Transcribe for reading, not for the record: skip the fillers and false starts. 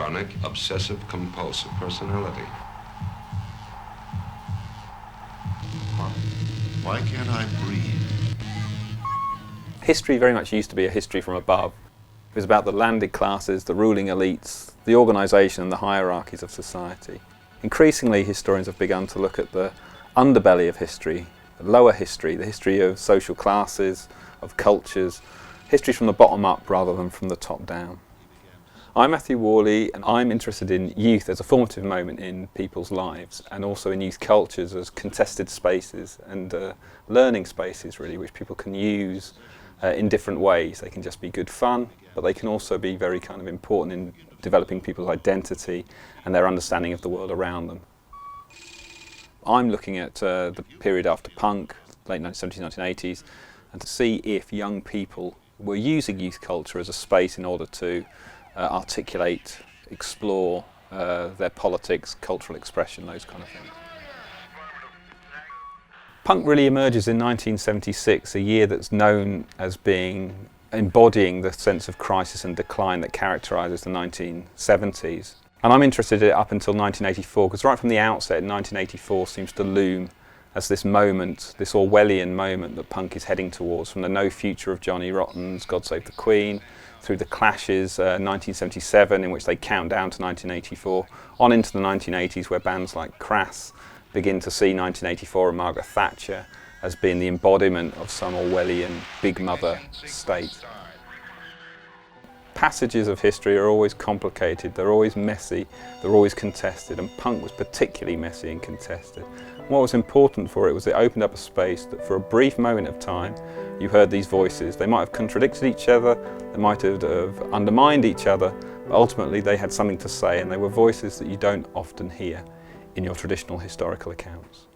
chronic obsessive-compulsive personality. Why can't I breathe? History very much used to be a history from above. It was about the landed classes, the ruling elites, the organisation and the hierarchies of society. Increasingly, historians have begun to look at the underbelly of history, the lower history, the history of social classes, of cultures, history from the bottom up rather than from the top down. I'm Matthew Worley, and I'm interested in youth as a formative moment in people's lives, and also in youth cultures as contested spaces and learning spaces, really, which people can use in different ways. They can just be good fun, but they can also be very kind of important in developing people's identity and their understanding of the world around them. I'm looking at the period after punk, late 1970s, 1980s, and to see if young people were using youth culture as a space in order to articulate, explore their politics, cultural expression, those kind of things. Punk really emerges in 1976, a year that's known as being embodying the sense of crisis and decline that characterises the 1970s. And I'm interested in it up until 1984, because right from the outset, 1984 seems to loom as this moment, this Orwellian moment that punk is heading towards, from the No Future of Johnny Rotten's God Save the Queen, through the Clash's 1977, in which they count down to 1984, on into the 1980s, where bands like Crass begin to see 1984 and Margaret Thatcher as being the embodiment of some Orwellian big mother state. Passages of history are always complicated, they're always messy, they're always contested, and punk was particularly messy and contested. And what was important for it was it opened up a space that for a brief moment of time you heard these voices. They might have contradicted each other, they might have undermined each other, but ultimately they had something to say, and they were voices that you don't often hear in your traditional historical accounts.